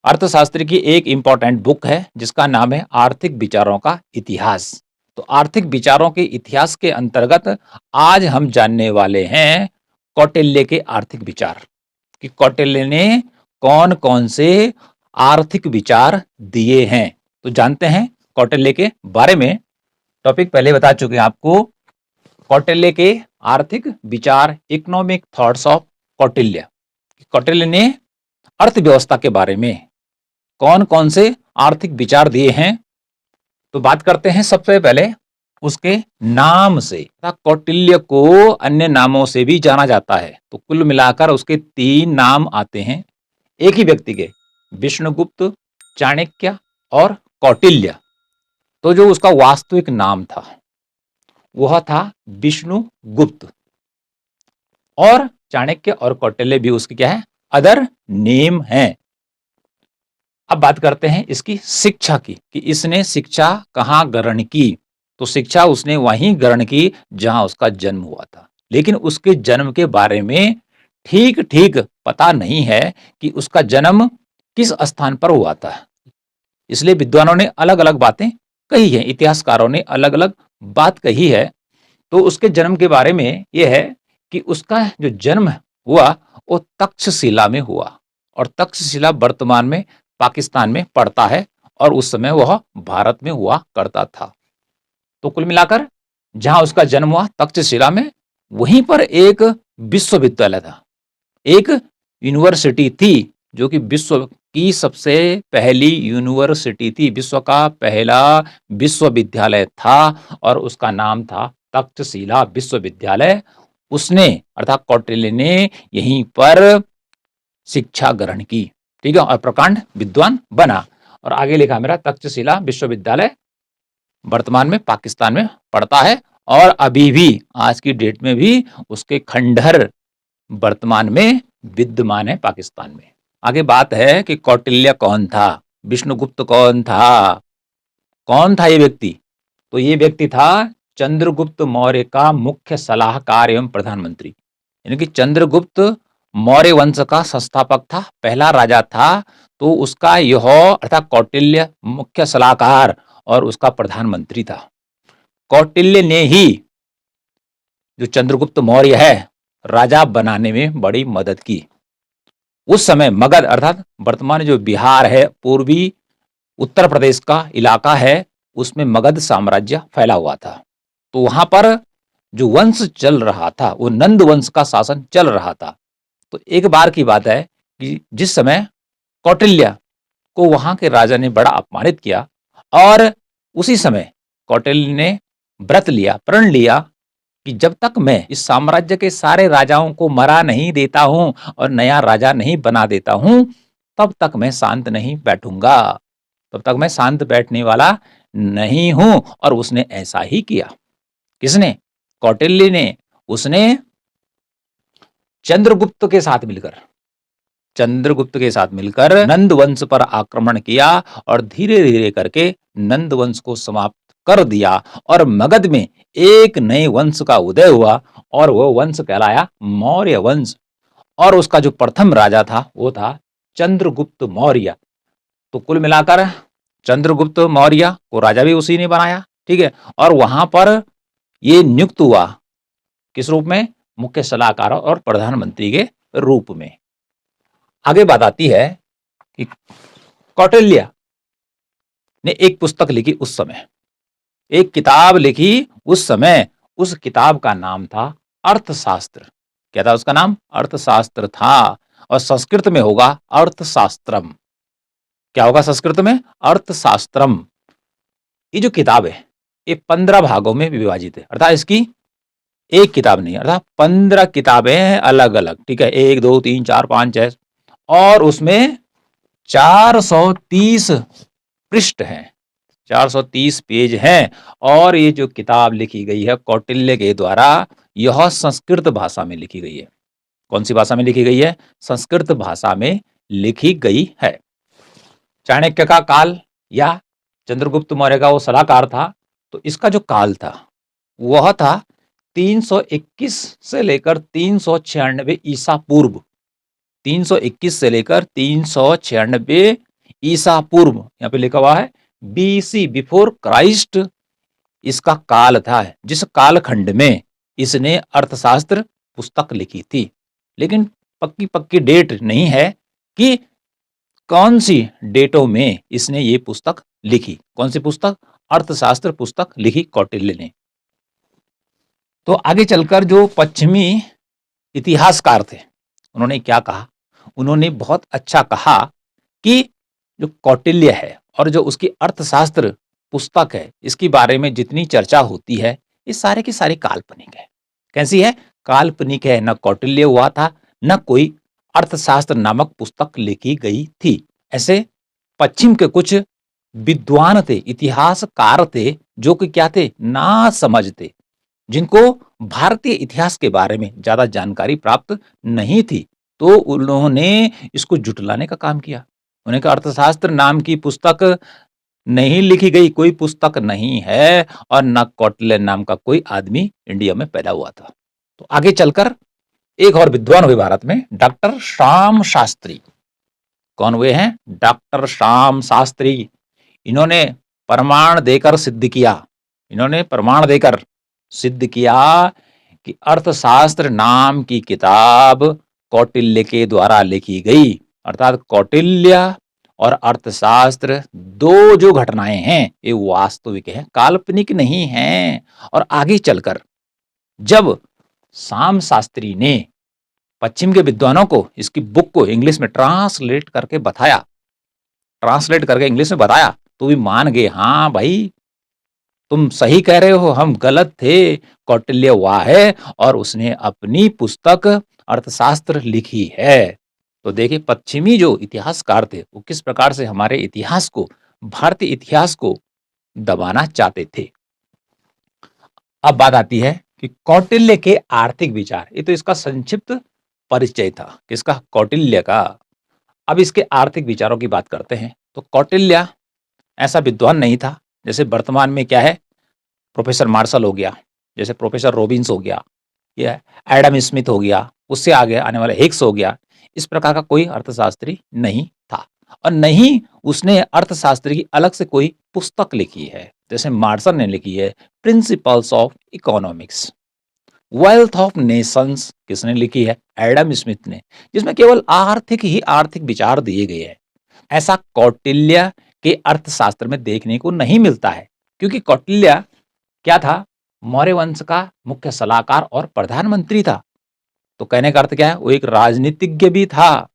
अर्थशास्त्र की एक इम्पोर्टेंट बुक है जिसका नाम है आर्थिक विचारों का इतिहास। तो आर्थिक विचारों के इतिहास के अंतर्गत आज हम जानने वाले हैं कौटिल्य के आर्थिक विचार कि कौटिल्य ने कौन कौन से आर्थिक विचार दिए हैं। तो जानते हैं कौटिल्य के बारे में। टॉपिक पहले बता चुके हैं आपको, कौटिल्य के आर्थिक विचार, economic thoughts of Kautilya. Kautilya ने अर्थव्यवस्था के बारे में कौन कौन से आर्थिक विचार दिए हैं। तो बात करते हैं सबसे पहले उसके नाम से। कौटिल्य को अन्य नामों से भी जाना जाता है। तो कुल मिलाकर उसके 3 नाम आते हैं एक ही व्यक्ति के, विष्णुगुप्त, चाणक्य और कौटिल्य। तो जो उसका वास्तविक नाम था वह था विष्णुगुप्त, और चाणक्य और कौटिल्य भी उसके क्या है, अदर नेम हैं। अब बात करते हैं इसकी शिक्षा की कि इसने शिक्षा कहाँ ग्रहण की। तो शिक्षा उसने वहीं ग्रहण की जहां उसका जन्म हुआ था, लेकिन उसके जन्म के बारे में ठीक ठीक पता नहीं है कि उसका जन्म किस स्थान पर हुआ था। इसलिए विद्वानों ने अलग अलग बातें कही है, इतिहासकारों ने अलग अलग बात कही है। तो उसके जन्म के बारे में यह है कि उसका जो जन्म हुआ वो तक्षशिला में हुआ, और तक्षशिला वर्तमान में पाकिस्तान में पड़ता है, और उस समय वह भारत में हुआ करता था। तो कुल मिलाकर जहां उसका जन्म हुआ तक्षशिला में, वहीं पर एक विश्वविद्यालय था, एक यूनिवर्सिटी थी जो कि विश्व की सबसे पहली यूनिवर्सिटी थी, विश्व का पहला विश्वविद्यालय था, और उसका नाम था तक्षशिला विश्वविद्यालय। उसने अर्थात कौटिल्य ने यहीं पर शिक्षा ग्रहण की, ठीक है, और प्रकांड विद्वान बना। और आगे लिखा मेरा, तक्षशिला विश्वविद्यालय वर्तमान में पाकिस्तान में पड़ता है, और अभी भी आज की डेट में भी उसके खंडहर वर्तमान में विद्यमान है पाकिस्तान में। आगे बात है कि कौटिल्य कौन था, विष्णुगुप्त कौन था। कौन था ये व्यक्ति? तो ये व्यक्ति था चंद्रगुप्त मौर्य का मुख्य सलाहकार एवं प्रधानमंत्री। यानी कि चंद्रगुप्त मौर्य वंश का संस्थापक था, पहला राजा था। तो उसका यह अर्थात कौटिल्य मुख्य सलाहकार और उसका प्रधानमंत्री था। कौटिल्य ने ही जो चंद्रगुप्त मौर्य है राजा बनाने में बड़ी मदद की। उस समय मगध अर्थात वर्तमान जो बिहार है, पूर्वी उत्तर प्रदेश का इलाका है, उसमें मगध साम्राज्य फैला हुआ था। तो वहां पर जो वंश चल रहा था वो नंद वंश का शासन चल रहा था। तो एक बार की बात है कि जिस समय कौटिल्य को वहां के राजा ने बड़ा अपमानित किया, और उसी समय कौटिल्य ने व्रत लिया, प्रण लिया कि जब तक मैं इस साम्राज्य के सारे राजाओं को मरा नहीं देता हूं और नया राजा नहीं बना देता हूं, तब तक मैं शांत नहीं बैठूंगा, तब तक मैं शांत बैठने वाला नहीं हूं। और उसने ऐसा ही किया। किसने? कौटिल्य ने। उसने चंद्रगुप्त के साथ मिलकर, चंद्रगुप्त के साथ मिलकर नंद वंश पर आक्रमण किया, और धीरे धीरे करके नंद वंश को समाप्त कर दिया, और मगध में एक नए वंश का उदय हुआ, और वह वंश कहलाया मौर्य वंश। और उसका जो प्रथम राजा था वो था चंद्रगुप्त मौर्य। तो कुल मिलाकर चंद्रगुप्त मौर्य को राजा भी उसी ने बनाया, ठीक है। और वहां पर ये नियुक्त हुआ किस रूप में? मुख्य सलाहकार और प्रधानमंत्री के रूप में। आगे बात आती है कि कौटिल्य ने एक पुस्तक लिखी उस समय, एक किताब लिखी उस समय। उस किताब का नाम था अर्थशास्त्र। क्या था उसका नाम? अर्थशास्त्र था, और संस्कृत में होगा अर्थशास्त्रम। क्या होगा संस्कृत में? अर्थशास्त्रम। ये जो किताब है ये 15 भागों में विभाजित है, अर्थात इसकी एक किताब नहीं, अर्थात 15 किताबें हैं अलग अलग, ठीक है। 1 2 3 4 5 6, और उसमें 430 पृष्ठ हैं, 430 पेज हैं। और ये जो किताब लिखी गई है कौटिल्य के द्वारा, यह संस्कृत भाषा में लिखी गई है। कौन सी भाषा में लिखी गई है? संस्कृत भाषा में लिखी गई है। चाणक्य का काल या चंद्रगुप्त मौर्य का वो सलाहकार था, तो इसका जो काल था वह था 321 से लेकर 396 ईसा पूर्व। 321 से लेकर 396 ईसा पूर्व, यहाँ पे लिखा हुआ है बीसी, बिफोर क्राइस्ट, इसका काल था जिस कालखंड में इसने अर्थशास्त्र पुस्तक लिखी थी। लेकिन पक्की पक्की डेट नहीं है कि कौन सी डेटों में इसने ये पुस्तक लिखी। कौन सी पुस्तक? अर्थशास्त्र पुस्तक लिखी कौटिल्य ने। तो आगे चलकर जो पश्चिमी इतिहासकार थे, उन्होंने क्या कहा? उन्होंने बहुत अच्छा कहा कि जो कौटिल्य है और जो उसकी अर्थशास्त्र पुस्तक है, इसके बारे में जितनी चर्चा होती है, ये सारे की सारी काल्पनिक है। कैसी है? काल्पनिक है। न कौटिल्य हुआ था, न कोई अर्थशास्त्र नामक पुस्तक लिखी गई थी। ऐसे पश्चिम के कुछ विद्वान थे, इतिहासकार थे, जो कि क्या थे? ना समझ थे, जिनको भारतीय इतिहास के बारे में ज्यादा जानकारी प्राप्त नहीं थी। तो उन्होंने इसको जुटलाने का काम किया। उन्होंने कहा अर्थशास्त्र नाम की पुस्तक नहीं लिखी गई, कोई पुस्तक नहीं है, और न कौटिल्य नाम का कोई आदमी इंडिया में पैदा हुआ था। तो आगे चलकर एक और विद्वान हुए भारत में, डॉक्टर श्याम शास्त्री। कौन हुए हैं? डॉक्टर श्याम शास्त्री। इन्होंने प्रमाण देकर सिद्ध किया, इन्होंने प्रमाण देकर सिद्ध किया कि अर्थशास्त्र नाम की किताब कौटिल्य के द्वारा लिखी गई। अर्थात कौटिल्य और अर्थशास्त्र दो जो घटनाएं हैं, ये वास्तविक हैं, काल्पनिक नहीं हैं। और आगे चलकर जब श्याम शास्त्री ने पश्चिम के विद्वानों को इसकी बुक को इंग्लिश में ट्रांसलेट करके बताया, ट्रांसलेट करके इंग्लिश में बताया, तो भी मान गए, हाँ भाई तुम सही कह रहे हो, हम गलत थे, कौटिल्य हुआ है और उसने अपनी पुस्तक अर्थशास्त्र लिखी है। तो देखिए पश्चिमी जो इतिहासकार थे वो किस प्रकार से हमारे इतिहास को, भारतीय इतिहास को दबाना चाहते थे। अब बात आती है कि कौटिल्य के आर्थिक विचार। ये तो इसका संक्षिप्त परिचय था, किसका? कौटिल्य का। अब इसके आर्थिक विचारों की बात करते हैं। तो कौटिल्य ऐसा विद्वान नहीं था जैसे वर्तमान में क्या है, प्रोफेसर मार्शल हो गया, जैसे प्रोफेसर रॉबिन्स हो गया, या एडम स्मिथ हो गया, उससे आगे आने वाला हिग्स हो गया। इस प्रकार का कोई अर्थशास्त्री नहीं था, और नहीं उसने अर्थशास्त्र की अलग से कोई पुस्तक लिखी है। जैसे मार्शल ने लिखी है principles of economics. Wealth of Nations किसने लिखी है? एडम स्मिथ ने, जिसमें केवल आर्थिक ही आर्थिक विचार दिए गए हैं। ऐसा कौटिल्य के अर्थशास्त्र में देखने को नहीं मिलता है, क्योंकि कौटिल्य क्या था? मौर्य वंश का मुख्य सलाहकार और प्रधानमंत्री था। तो कहने का अर्थ क्या है? वो एक राजनीतिज्ञ भी था,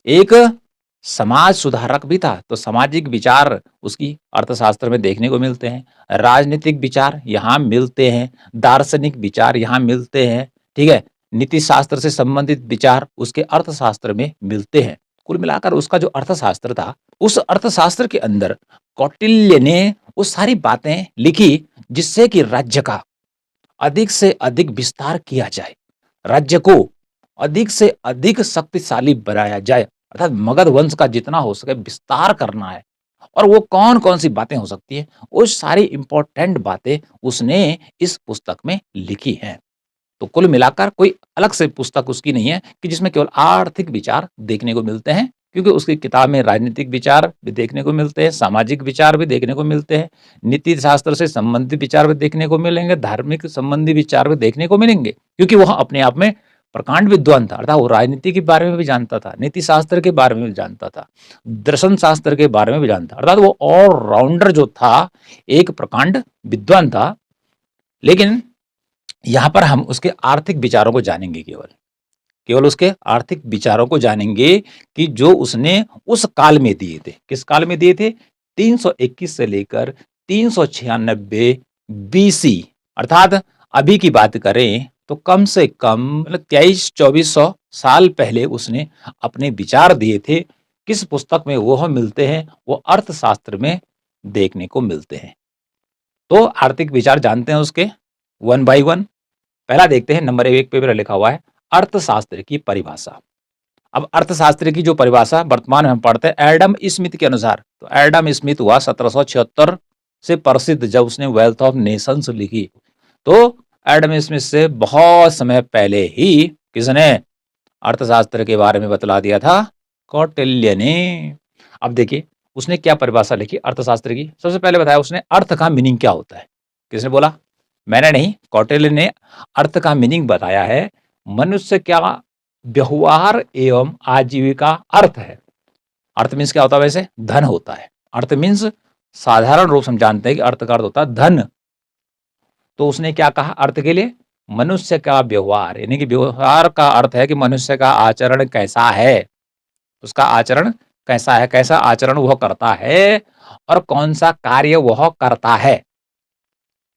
एक समाज सुधारक भी था। तो सामाजिक विचार उसकी अर्थशास्त्र में देखने को मिलते हैं, राजनीतिक विचार यहाँ मिलते हैं, दार्शनिक विचार यहाँ मिलते हैं, ठीक है, नीति शास्त्र से संबंधित विचार उसके अर्थशास्त्र में मिलते हैं। कुल मिलाकर उसका जो अर्थशास्त्र था, उस अर्थशास्त्र के अंदर कौटिल्य ने वो सारी बातें लिखी जिससे कि राज्य का अधिक से अधिक विस्तार किया जाए, राज्य को अधिक से अधिक शक्तिशाली बनाया जाए, अर्थात मगध वंश का जितना हो सके विस्तार करना है। और वो कौन कौन सी बातें हो सकती है, वो सारी इंपॉर्टेंट बातें उसने इस पुस्तक में लिखी हैं। तो कुल मिलाकर कोई अलग से पुस्तक उसकी नहीं है कि जिसमें केवल आर्थिक विचार देखने को मिलते हैं, क्योंकि उसकी किताब में राजनीतिक विचार भी देखने को मिलते हैं, सामाजिक विचार भी देखने को मिलते हैं, नीति शास्त्र से संबंधित विचार भी देखने को मिलेंगे, धार्मिक संबंधी विचार भी देखने को मिलेंगे, क्योंकि वह अपने आप में प्रकांड विद्वान था। अर्थात वो राजनीति के बारे में भी जानता था, नीति शास्त्र के बारे में भी जानता था, दर्शन शास्त्र के बारे में भी जानता, अर्थात वो ऑलराउंडर जो था, एक प्रकांड विद्वान था। लेकिन यहां पर हम उसके आर्थिक विचारों को जानेंगे, केवल केवल उसके आर्थिक विचारों को जानेंगे कि जो उसने उस काल में दिए थे। किस काल में दिए थे? 321 से लेकर 396 बीसी, अर्थात अभी की बात करें तो कम से कम मतलब 2300-2400 साल पहले उसने अपने विचार दिए थे। किस पुस्तक में वो मिलते हैं? वो अर्थशास्त्र में देखने को मिलते हैं। तो आर्थिक विचार जानते हैं उसके वन बाय वन। पहला देखते हैं, नंबर 1 पे मेरा लिखा हुआ है अर्थशास्त्र की परिभाषा। अब अर्थशास्त्र की जो परिभाषा वर्तमान में हम पढ़ते हैं एडम स्मिथ के अनुसार, तो एडम स्मिथ हुआ 1776 से प्रसिद्ध, जब उसने वेल्थ ऑफ नेशंस लिखी। तो एडम स्मिथ से बहुत समय पहले ही किसने अर्थशास्त्र के बारे में बतला दिया था? कौटिल्य ने। अब देखिए उसने क्या परिभाषा लिखी अर्थशास्त्र की? सबसे पहले बताया उसने अर्थ का मीनिंग क्या होता है। किसने बोला? मैंने नहीं, कौटिल्य ने अर्थ का मीनिंग बताया है। मनुष्य क्या व्यवहार एवं आजीविका अर्थ है। अर्थ मीन्स क्या होता है? वैसे धन होता है। अर्थ मीन्स साधारण रूप से हम जानते हैं कि अर्थ का अर्थ होता है धन। तो उसने क्या कहा अर्थ के लिए? मनुष्य का व्यवहार, यानी कि व्यवहार का अर्थ है कि मनुष्य का आचरण कैसा है, उसका आचरण कैसा है, कैसा आचरण वह करता है और कौन सा कार्य वह करता है।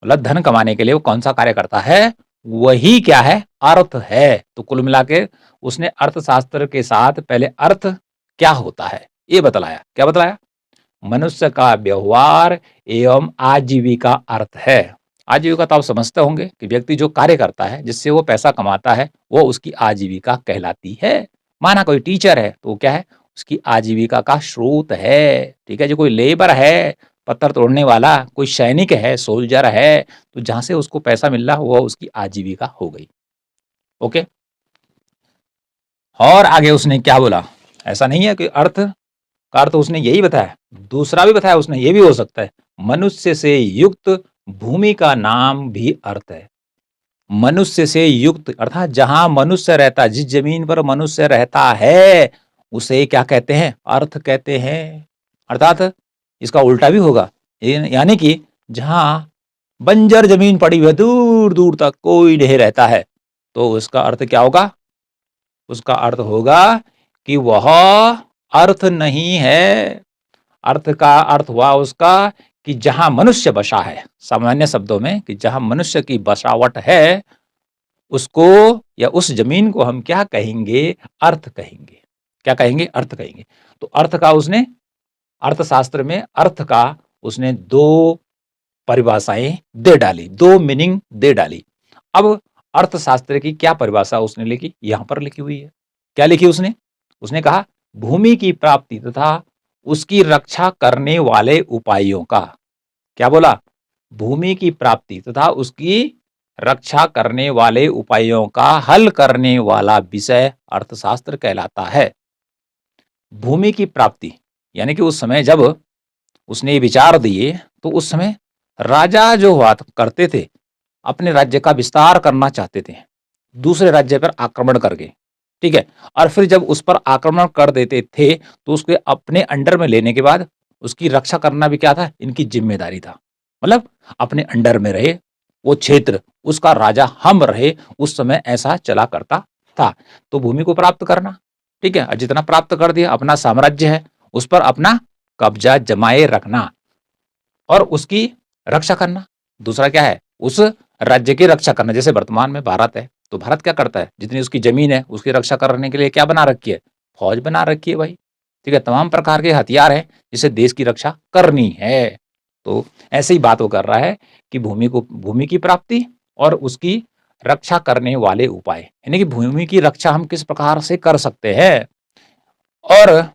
मतलब धन कमाने के लिए वो कौन सा कार्य करता है, वही क्या है? अर्थ है। तो कुल मिला के उसने अर्थशास्त्र के साथ पहले अर्थ क्या होता है ये बतलाया। क्या बतलाया? मनुष्य का व्यवहार एवं आजीविका अर्थ है। आजीविका तो आप समझते होंगे कि व्यक्ति जो कार्य करता है जिससे वो पैसा कमाता है वो उसकी आजीविका कहलाती है। माना कोई टीचर है तो वो क्या है? उसकी आजीविका का स्रोत है। ठीक है, जो कोई लेबर है, पत्थर तोड़ने वाला, कोई सैनिक है, सोल्जर है, तो जहां से उसको पैसा मिल रहा है वो उसकी आजीविका हो गई। ओके, और आगे उसने क्या बोला? ऐसा नहीं है कि अर्थ का अर्थ उसने यही बताया, दूसरा भी बताया उसने, ये भी हो सकता है मनुष्य से युक्त भूमि का नाम भी अर्थ है। मनुष्य से युक्त अर्थात जहां मनुष्य रहता है, जिस जमीन पर मनुष्य रहता है उसे क्या कहते हैं? अर्थ कहते हैं। अर्थात इसका उल्टा भी होगा, यानी कि जहां बंजर जमीन पड़ी हुई है, दूर दूर तक कोई नहीं रहता है, तो उसका अर्थ क्या होगा? उसका अर्थ होगा कि वह अर्थ नहीं है। अर्थ का अर्थ हुआ उसका कि जहां मनुष्य बसा है, सामान्य शब्दों में कि जहां मनुष्य की बसावट है उसको या उस जमीन को हम क्या कहेंगे? अर्थ कहेंगे। क्या कहेंगे? अर्थ कहेंगे। तो अर्थ का उसने अर्थशास्त्र में अर्थ का उसने दो परिभाषाएं दे डाली, दो मीनिंग दे डाली। अब अर्थशास्त्र की क्या परिभाषा उसने लिखी? यहां पर लिखी हुई है। क्या लिखी उसने? उसने कहा भूमि की प्राप्ति तथा उसकी रक्षा करने वाले उपायों का। क्या बोला? भूमि की प्राप्ति तथा उसकी रक्षा करने वाले उपायों का हल करने वाला विषय अर्थशास्त्र कहलाता है। भूमि की प्राप्ति यानी कि उस समय जब उसने ये विचार दिए तो उस समय राजा जो हुआ करते थे अपने राज्य का विस्तार करना चाहते थे दूसरे राज्य पर आक्रमण करके। ठीक है, और फिर जब उस पर आक्रमण कर देते थे तो उसके अपने अंडर में लेने के बाद उसकी रक्षा करना भी क्या था? इनकी जिम्मेदारी था। मतलब अपने अंडर में रहे वो क्षेत्र, उसका राजा हम रहे, उस समय ऐसा चला करता था। तो भूमि को प्राप्त करना, ठीक है, और जितना प्राप्त कर दिया अपना साम्राज्य है उस पर अपना कब्जा जमाए रखना और उसकी रक्षा करना। दूसरा क्या है? उस राज्य की रक्षा करना। जैसे वर्तमान में भारत है तो भारत क्या करता है? जितनी उसकी जमीन है उसकी रक्षा करने के लिए क्या बना रखी है? फौज बना रखी है भाई। ठीक है, तमाम प्रकार के हथियार हैं जिससे देश की रक्षा करनी है। तो ऐसे ही बात वो कर रहा है कि भूमि की प्राप्ति और उसकी रक्षा करने वाले उपाय, यानी कि भूमि की रक्षा हम किस प्रकार से कर सकते हैं और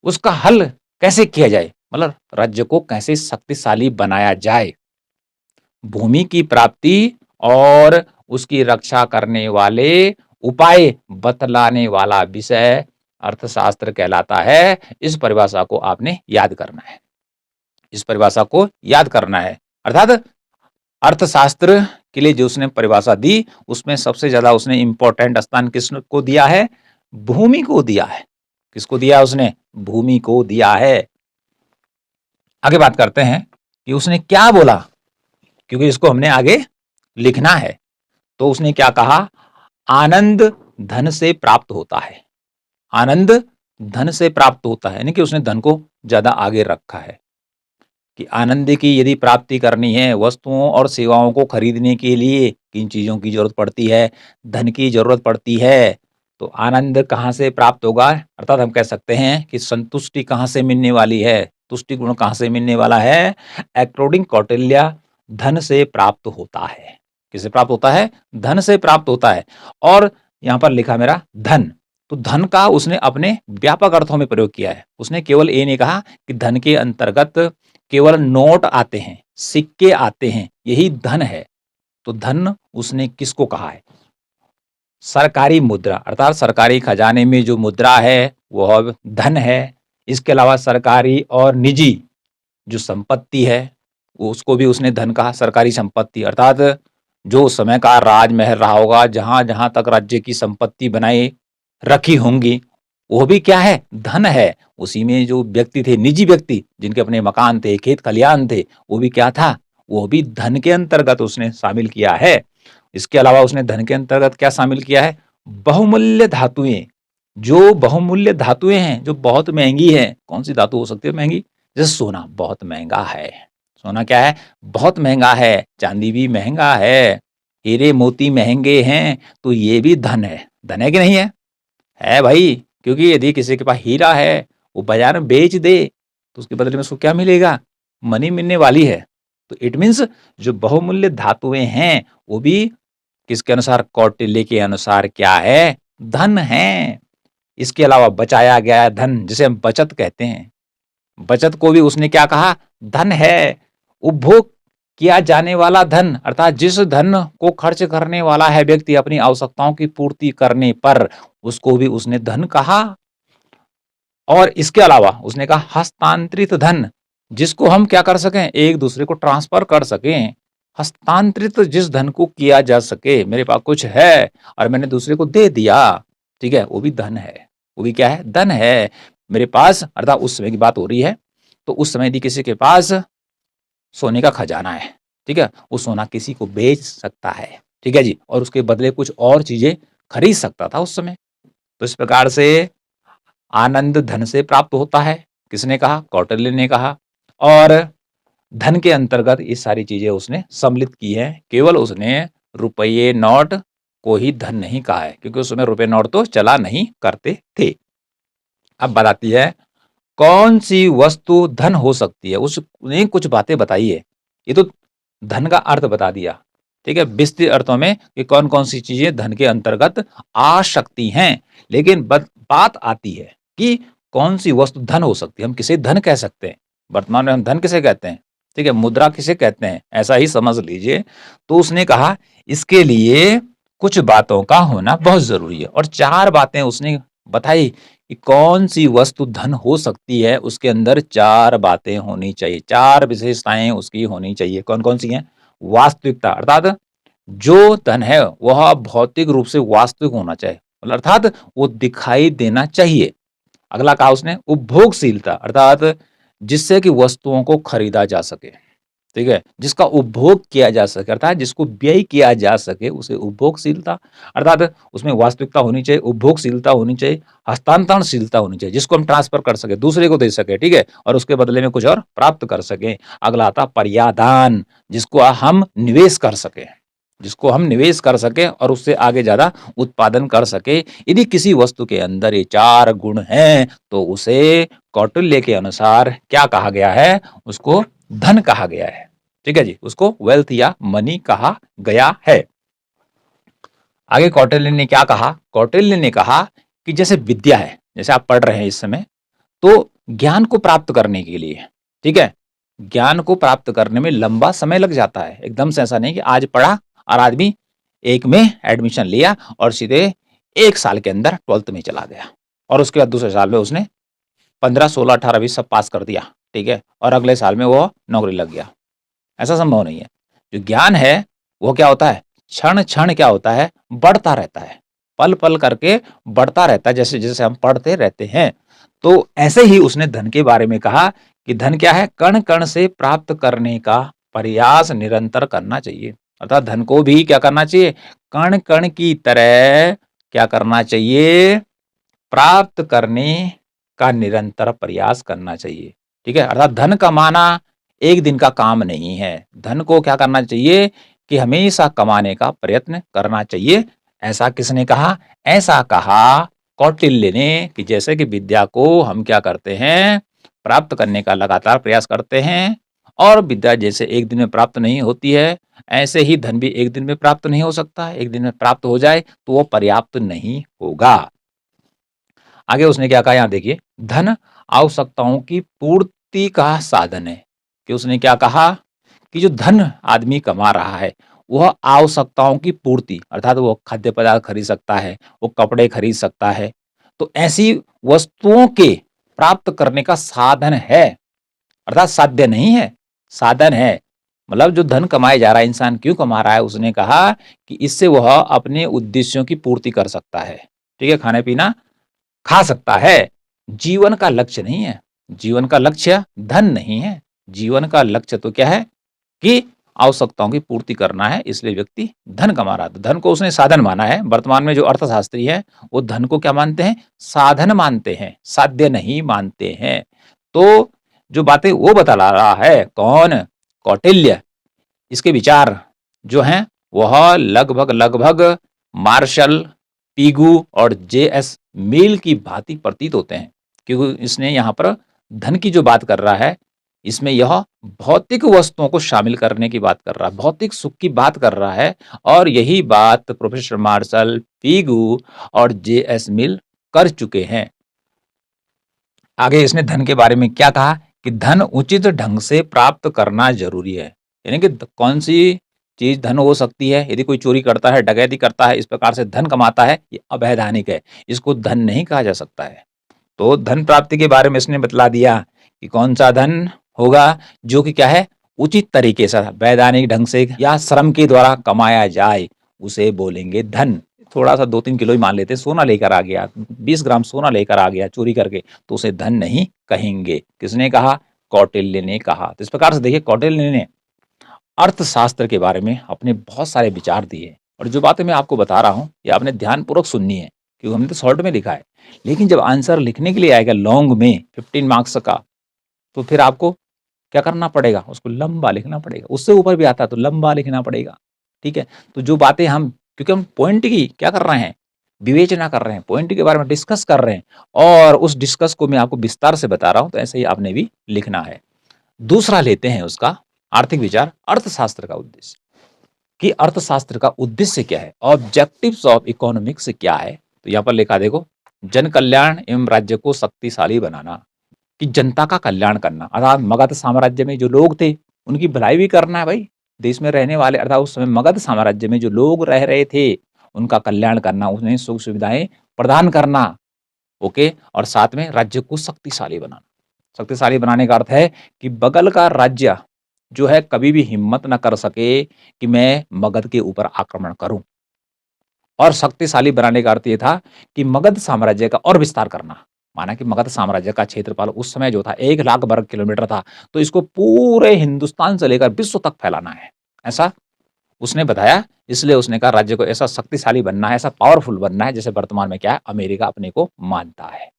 उसका हल कैसे किया जाए, मतलब राज्य को कैसे शक्तिशाली बनाया जाए। भूमि की प्राप्ति और उसकी रक्षा करने वाले उपाय बतलाने वाला विषय अर्थशास्त्र कहलाता है। इस परिभाषा को आपने याद करना है। इस परिभाषा को याद करना है। अर्थात अर्थशास्त्र के लिए जो उसने परिभाषा दी उसमें सबसे ज्यादा उसने इंपॉर्टेंट स्थान किसको दिया है? भूमि को दिया है। किसको दिया है उसने? भूमि को दिया है। आगे बात करते हैं कि उसने क्या बोला, क्योंकि इसको हमने आगे लिखना है। तो उसने क्या कहा? आनंद धन से प्राप्त होता है। आनंद धन से प्राप्त होता है, यानी कि उसने धन को ज्यादा आगे रखा है कि आनंद की यदि प्राप्ति करनी है, वस्तुओं और सेवाओं को खरीदने के लिए किन चीजों की जरूरत पड़ती है? धन की जरूरत पड़ती है। तो आनंद कहाँ से प्राप्त होगा? अर्थात हम कह सकते हैं कि संतुष्टि कहाँ से मिलने वाली है? तुष्टि गुण कहाँ से मिलने वाला है? अकॉर्डिंग कौटिल्य धन से प्राप्त होता है। किससे प्राप्त होता है? धन से प्राप्त होता है। और यहां पर लिखा मेरा धन, तो धन का उसने अपने व्यापक अर्थों में प्रयोग किया है। उसने केवल ये नहीं कहा कि धन के अंतर्गत केवल नोट आते हैं, सिक्के आते हैं, यही धन है। तो धन उसने किसको कहा है? सरकारी मुद्रा, अर्थात सरकारी खजाने में जो मुद्रा है वह धन है। इसके अलावा सरकारी और निजी जो संपत्ति है, उसको भी उसने धन कहा। सरकारी संपत्ति अर्थात जो उस समय का राजमहल रहा होगा, जहाँ-जहाँ तक राज्य की संपत्ति बनाई रखी होंगी, वो भी क्या है? धन है। उसी में जो व्यक्ति थे, निजी व्यक्ति, जिनके अपने मकान थे, खेत खलिहान थे, वो भी क्या था? वो भी धन के अंतर्गत उसने शामिल किया है। इसके अलावा उसने धन के अंतर्गत क्या शामिल किया है? बहुमूल्य धातुएँ। जो बहुमूल्य धातुएँ हैं, जो बहुत महँगी हैं, कौन-सी धातु हो सकती है महँगी? जैसे सोना बहुत महँगा है। सोना क्या है? बहुत महँगा है। चांदी भी महँगा है। हीरे मोती महँगे हैं, तो ये भी धन है। धन है कि नहीं है? है भाई, क्योंकि यदि किसी के पास हीरा है, वो बाज़ार में बेच दे, तो उसके बदले में उसको क्या मिलेगा? मनी मिलने वाली है। तो इट मीन्स जो बहुमूल्य धातुएँ हैं, वो भी किसके अनुसार? कौटिल्य के अनुसार क्या है? धन है। इसके अलावा बचाया गया धन, जिसे हम बचत कहते हैं, बचत को भी उसने क्या कहा? धन है। उपभोग किया जाने वाला धन अर्थात जिस धन को खर्च करने वाला है व्यक्ति अपनी आवश्यकताओं की पूर्ति करने पर, उसको भी उसने धन कहा। और इसके अलावा उसने कहा हस्तांतरित धन, जिसको हम क्या कर सकें? एक दूसरे को ट्रांसफर कर सकें। हस्तांतरित जिस धन को किया जा सके, मेरे पास कुछ है और मैंने दूसरे को दे दिया, ठीक है, वो भी धन है। वो भी क्या है? धन है। मेरे पास अर्थात उस समय की बात हो रही है, तो उस समय यदि किसी के पास सोने का खजाना है, ठीक है, वो सोना किसी को बेच सकता है, ठीक है जी, और उसके बदले कुछ और चीजें खरीद सकता था उस समय। तो इस प्रकार से आनंद धन से प्राप्त होता है, किसने कहा? कौटिल्य ने कहा। और धन के अंतर्गत ये सारी चीजें उसने सम्मिलित की हैं। केवल उसने रुपये नोट को ही धन नहीं कहा है, क्योंकि उस समय रुपये नोट तो चला नहीं करते थे। अब बात आती है कौन सी वस्तु धन हो सकती है, उसने कुछ बातें बताई है। ये तो धन का अर्थ बता दिया, ठीक है, विस्तृत अर्थों में कि कौन कौन सी चीजें धन के अंतर्गत आ सकती हैं। लेकिन बात आती है कि कौन सी वस्तु धन हो सकती है, हम किसे धन कह सकते हैं। वर्तमान में हम धन किसे कहते हैं? ठीक है, मुद्रा किसे कहते हैं, ऐसा ही समझ लीजिए। तो उसने कहा इसके लिए कुछ बातों का होना बहुत जरूरी है, और 4 बातें उसने बताई कि कौन सी वस्तु धन हो सकती है। उसके अंदर 4 बातें होनी चाहिए, 4 विशेषताएं उसकी होनी चाहिए। कौन कौन सी हैं? वास्तविकता अर्थात जो धन है वह भौतिक रूप से वास्तविक होना चाहिए, मतलब अर्थात वो दिखाई देना चाहिए। अगला कहा उसने उपभोगशीलता अर्थात जिससे कि वस्तुओं को खरीदा जा सके, ठीक है, जिसका उपभोग किया जा सके अर्थात जिसको व्यय किया जा सके, उसे उपभोगशीलता अर्थात उसमें वास्तविकता होनी चाहिए, उपभोगशीलता होनी चाहिए, हस्तांतरणशीलता होनी चाहिए, जिसको हम ट्रांसफर कर सके, दूसरे को दे सके, ठीक है, और उसके बदले में कुछ और प्राप्त कर सके। अगला आता पर्यादान, जिसको हम निवेश कर सके, जिसको हम निवेश कर सके और उससे आगे ज्यादा उत्पादन कर सके। यदि किसी वस्तु के अंदर ये 4 गुण हैं, तो उसे कौटिल्य के अनुसार क्या कहा गया है? उसको धन कहा गया है, ठीक है जी, उसको वेल्थ या मनी कहा गया है। आगे कौटिल्य ने क्या कहा? कौटिल्य ने कहा कि जैसे विद्या है, जैसे आप पढ़ रहे हैं इस समय, तो ज्ञान को प्राप्त करने के लिए, ठीक है, ज्ञान को प्राप्त करने में लंबा समय लग जाता है। एकदम से ऐसा नहीं कि आज पढ़ा और आदमी एक में एडमिशन लिया और सीधे 1 साल के अंदर 12th में चला गया और उसके बाद दूसरे साल में उसने 15, 16, 18, 20 सब पास कर दिया, ठीक है, और अगले साल में वो नौकरी लग गया। ऐसा संभव नहीं है। जो ज्ञान है वो क्या होता है? क्षण क्षण क्या होता है? बढ़ता रहता है, पल पल करके बढ़ता रहता है, जैसे जैसे हम पढ़ते रहते हैं। तो ऐसे ही उसने धन के बारे में कहा कि धन क्या है? कण कण से प्राप्त करने का प्रयास निरंतर करना चाहिए। अर्थात धन को भी क्या करना चाहिए? कण कण की तरह क्या करना चाहिए? प्राप्त करने का निरंतर प्रयास करना चाहिए, ठीक है, अर्थात धन कमाना एक दिन का काम नहीं है। धन को क्या करना चाहिए कि हमेशा कमाने का प्रयत्न करना चाहिए। ऐसा किसने कहा? ऐसा कहा कौटिल्य ने कि जैसे कि विद्या को हम क्या करते हैं? प्राप्त करने का लगातार प्रयास करते हैं, और विद्या जैसे एक दिन में प्राप्त नहीं होती है, ऐसे ही धन भी एक दिन में प्राप्त नहीं हो सकता। एक दिन में प्राप्त हो जाए तो वो पर्याप्त नहीं होगा। आगे उसने क्या कहा? यहाँ देखिए, धन आवश्यकताओं की पूर्ति का साधन है। कि उसने क्या कहा कि जो धन आदमी कमा रहा है वह आवश्यकताओं की पूर्ति अर्थात वो खाद्य पदार्थ खरीद सकता है, वो कपड़े खरीद सकता है, तो ऐसी वस्तुओं के प्राप्त करने का साधन है, अर्थात साध्य नहीं है, साधन है। मतलब जो धन कमाया जा रहा है, इंसान क्यों कमा रहा है? उसने कहा कि इससे वह अपने उद्देश्यों की पूर्ति कर सकता है, ठीक है, खाना पीना खा सकता है। जीवन का लक्ष्य नहीं है, जीवन का लक्ष्य धन नहीं है, जीवन का लक्ष्य तो क्या है कि आवश्यकताओं की पूर्ति करना है, इसलिए व्यक्ति धन कमा रहा है। तो धन को उसने साधन माना है। वर्तमान में जो अर्थशास्त्री है वो धन को क्या मानते हैं? साधन मानते हैं, साध्य नहीं मानते हैं। तो जो बातें वो बता रहा है कौन? कौटिल्य। इसके विचार जो हैं वह लगभग लगभग मार्शल, पीगू और जे.एस. मिल की भांति प्रतीत होते हैं, क्योंकि इसने यहाँ पर धन की जो बात कर रहा है, इसमें यह भौतिक वस्तुओं को शामिल करने की बात कर रहा है, भौतिक सुख की बात कर रहा है। और यही बात प्रोफेसर मार्शल, पीगू और जे.एस. मिल कर चुके हैं। आगे इसने धन के बारे में क्या कहा कि धन उचित ढंग से प्राप्त करना जरूरी है। यानी कि कौन सी चीज धन हो सकती है? यदि कोई चोरी करता है, डकैती करता है, इस प्रकार से धन कमाता है, ये अवैधानिक है, इसको धन नहीं कहा जा सकता है। तो धन प्राप्ति के बारे में इसने बतला दिया कि कौन सा धन होगा जो कि क्या है, उचित तरीके से वैधानिक ढंग से या श्रम के द्वारा कमाया जाए, उसे बोलेंगे धन। थोड़ा सा 2-3 किलो ही मान लेते, सोना लेकर आ गया, 20 ग्राम सोना लेकर आ गया चोरी करके, तो उसे धन नहीं कहेंगे। किसने कहा? कौटिल्य ने कहा। तो इस प्रकार से देखिए, कौटिल्य ने अर्थशास्त्र के बारे में अपने बहुत सारे विचार दिए। और जो बातें मैं आपको बता रहा हूँ ये आपने ध्यानपूर्वक सुननी है, क्योंकि हमने तो शॉर्ट में लिखा है। लेकिन जब आंसर लिखने के लिए आएगा लॉन्ग में 15 मार्क्स का, तो फिर आपको क्या करना पड़ेगा? उसको लंबा लिखना पड़ेगा। उससे ऊपर भी आता है तो लंबा लिखना पड़ेगा, ठीक है। तो जो बातें हम, क्योंकि हम पॉइंट की क्या कर रहे हैं, विवेचना कर रहे हैं, पॉइंट के बारे में डिस्कस कर रहे हैं, और उस डिस्कस को मैं आपको विस्तार से बता रहा हूं, तो ऐसे ही आपने भी लिखना है। दूसरा लेते हैं उसका आर्थिक विचार, अर्थशास्त्र का उद्देश्य, कि अर्थशास्त्र का उद्देश्य क्या है, ऑब्जेक्टिव्स ऑफ इकोनॉमिक्स क्या है। तो यहाँ पर लिखा देखो, जन कल्याण एवं राज्य को शक्तिशाली बनाना, कि जनता का कल्याण करना, अर्थात मगध साम्राज्य में जो लोग थे उनकी भलाई भी करना है भाई। देश में रहने वाले, अर्थात उस समय मगध साम्राज्य में जो लोग रह रहे थे उनका कल्याण करना, उन्हें सुख सुविधाएं प्रदान करना, ओके। और साथ में राज्य को शक्तिशाली बनाना। शक्तिशाली बनाने का अर्थ है कि बगल का राज्य जो है कभी भी हिम्मत न कर सके कि मैं मगध के ऊपर आक्रमण करूं। और शक्तिशाली बनाने का अर्थ ये था कि मगध साम्राज्य का और विस्तार करना। माना कि मगध साम्राज्य का क्षेत्रफल उस समय जो था 1 लाख वर्ग किलोमीटर था, तो इसको पूरे हिंदुस्तान से लेकर विश्व तक फैलाना है, ऐसा उसने बताया। इसलिए उसने कहा राज्य को ऐसा शक्तिशाली बनना है, ऐसा पावरफुल बनना है, जैसे वर्तमान में क्या है, अमेरिका अपने को मानता है।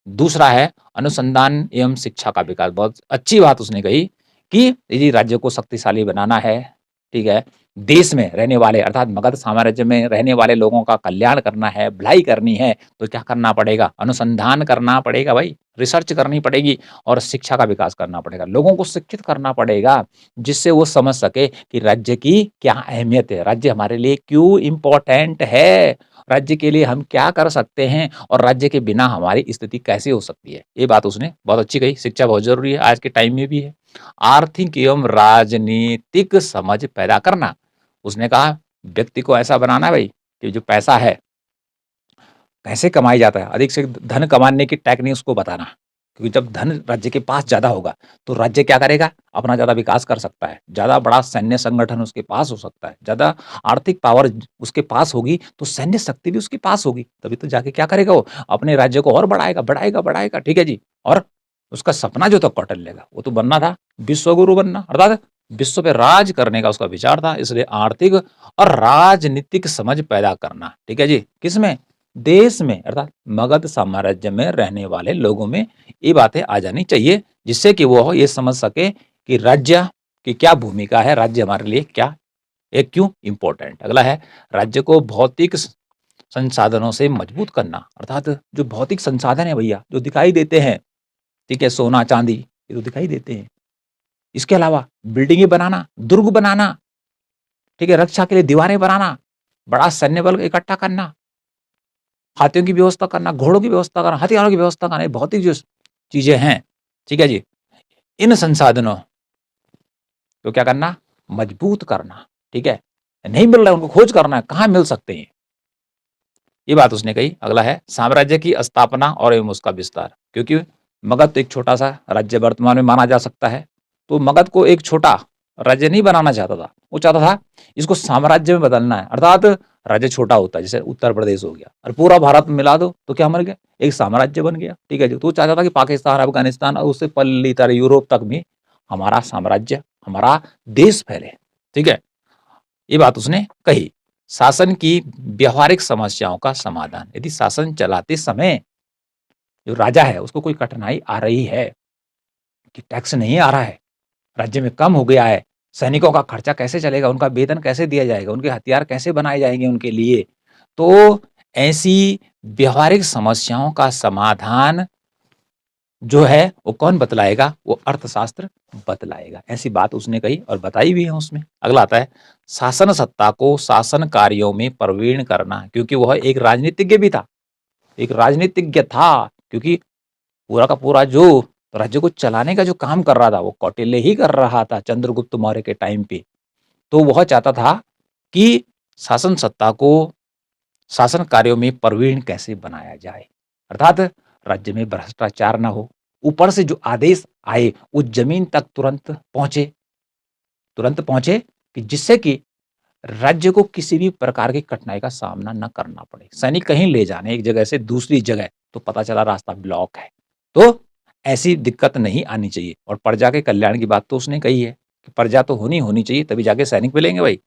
दूसरा है अनुसंधान एवं शिक्षा का विकास। बहुत अच्छी बात उसने कही कि यदि राज्य को शक्तिशाली बनाना है, ठीक है, देश में रहने वाले अर्थात मगध साम्राज्य में रहने वाले लोगों का कल्याण करना है, भलाई करनी है, तो क्या करना पड़ेगा? अनुसंधान करना पड़ेगा भाई, रिसर्च करनी पड़ेगी, और शिक्षा का विकास करना पड़ेगा, लोगों को शिक्षित करना पड़ेगा, जिससे वो समझ सके कि राज्य की क्या अहमियत है, राज्य हमारे लिए क्यों इम्पोर्टेंट है, राज्य के लिए हम क्या कर सकते हैं, और राज्य के बिना हमारी स्थिति कैसे हो सकती है। ये बात उसने बहुत अच्छी कही। शिक्षा बहुत जरूरी है, आज के टाइम में भी है। आर्थिक एवं राजनीतिक समझ पैदा करना। उसने कहा व्यक्ति को ऐसा बनाना है भाई कि जो पैसा है कैसे कमाई जाता है, अधिक से धन कमाने की टेक्निक उसको बताना। क्योंकि जब धन राज्य के पास ज्यादा होगा तो राज्य क्या करेगा? अपना ज्यादा विकास कर सकता है, ज्यादा बड़ा सैन्य संगठन उसके पास हो सकता है, ज्यादा आर्थिक पावर उसके पास होगी, तो सैन्य शक्ति भी उसके पास होगी, तभी तो जाके क्या करेगा वो? अपने राज्य को और बढ़ाएगा बढ़ाएगा बढ़ाएगा, ठीक है जी। और उसका सपना जो था कौटिल्य का, वो तो बनना था विश्वगुरु बनना, अर्थात विश्व पे राज करने का उसका विचार था। इसलिए आर्थिक और राजनीतिक समझ पैदा करना, ठीक है जी, किसमें? देश में, अर्थात मगध साम्राज्य में रहने वाले लोगों में ये बातें आ जानी चाहिए, जिससे कि वो ये समझ सके कि राज्य की क्या भूमिका है, राज्य हमारे लिए क्या, एक क्यों इंपॉर्टेंट। अगला है राज्य को भौतिक संसाधनों से मजबूत करना, अर्थात जो भौतिक संसाधन है भैया जो दिखाई देते हैं, ठीक है, सोना चांदी ये तो दिखाई देते हैं, इसके अलावा बिल्डिंगें बनाना, दुर्ग बनाना, ठीक है, रक्षा के लिए दीवारें बनाना, बड़ा सैन्य बल इकट्ठा करना, हाथियों की व्यवस्था करना, घोड़ों की व्यवस्था करना, हथियारों की व्यवस्था करना, ये भौतिक जो चीजें हैं, ठीक है जी, इन संसाधनों को क्या करना? मजबूत करना, ठीक है। नहीं मिल रहा है उनको खोज करना है, कहाँ मिल सकते हैं, ये बात उसने कही। अगला है साम्राज्य की स्थापना और एवं उसका विस्तार, क्योंकि मगध तो एक छोटा सा राज्य वर्तमान में माना जा सकता है, तो मगध को एक छोटा राज्य नहीं बनाना चाहता था, वो चाहता था इसको साम्राज्य में बदलना है, अर्थात राज्य छोटा होता है, जैसे उत्तर प्रदेश हो गया और पूरा भारत मिला दो तो क्या बन गया, एक साम्राज्य बन गया। ठीक है जी, तो वो चाहता था कि पाकिस्तान, अफगानिस्तान और उससे पल्ली तरह यूरोप तक भी हमारा साम्राज्य, हमारा देश फैले। ठीक है, ये बात उसने कही। शासन की व्यवहारिक समस्याओं का समाधान, यदि शासन चलाते समय जो राजा है उसको कोई कठिनाई आ रही है कि टैक्स नहीं आ रहा है, राज्य में कम हो गया है, सैनिकों का खर्चा कैसे चलेगा, उनका वेतन कैसे दिया जाएगा, उनके हथियार कैसे बनाए जाएंगे उनके लिए, तो ऐसी व्यवहारिक समस्याओं का समाधान जो है वो कौन बतलाएगा, वो अर्थशास्त्र बतलाएगा। ऐसी बात उसने कही और बताई भी है उसमें। अगला आता है शासन सत्ता को शासन कार्यों में प्रवीण करना, क्योंकि वह एक राजनीतिज्ञ भी था, एक राजनीतिज्ञ था, क्योंकि पूरा का पूरा जो राज्य को चलाने का जो काम कर रहा था वो कौटिल्य ही कर रहा था चंद्रगुप्त मौर्य के टाइम पे। तो वह चाहता था कि शासन सत्ता को शासन कार्यों में प्रवीण कैसे बनाया जाए, अर्थात राज्य में भ्रष्टाचार ना हो, ऊपर से जो आदेश आए वो जमीन तक तुरंत पहुंचे कि जिससे कि राज्य को किसी भी प्रकार की कठिनाई का सामना न करना पड़े। सैनिक कहीं ले जाने एक जगह से दूसरी जगह तो पता चला रास्ता ब्लॉक है, तो ऐसी दिक्कत नहीं आनी चाहिए। और प्रजा के कल्याण की बात तो उसने कही है कि प्रजा तो होनी चाहिए, तभी जाके सैनिक मिलेंगे भाई।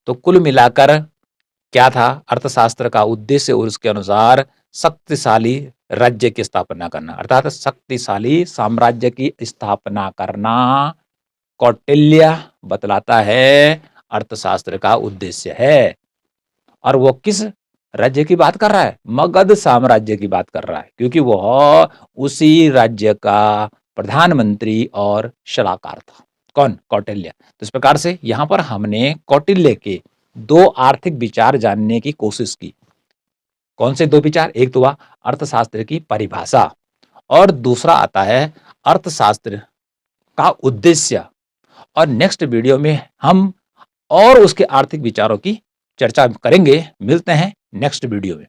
तो कुल मिलाकर क्या था अर्थशास्त्र का उद्देश्य, और उसके अनुसार शक्तिशाली राज्य की स्थापना करना, अर्थात शक्तिशाली साम्राज्य की स्थापना करना कौटिल्य बतलाता है अर्थशास्त्र का उद्देश्य है। और वो किस राज्य की बात कर रहा है, मगध साम्राज्य की बात कर रहा है, क्योंकि वह उसी राज्य का प्रधानमंत्री और सलाहकार था। कौन, कौटिल्य। तो इस प्रकार से यहां पर हमने कौटिल्य के दो आर्थिक विचार जानने की कोशिश की। कौन से दो विचार, एक तो हुआ अर्थशास्त्र की परिभाषा और दूसरा आता है अर्थशास्त्र का उद्देश्य। और नेक्स्ट वीडियो में हम और उसके आर्थिक विचारों की चर्चा करेंगे। मिलते हैं नेक्स्ट वीडियो में।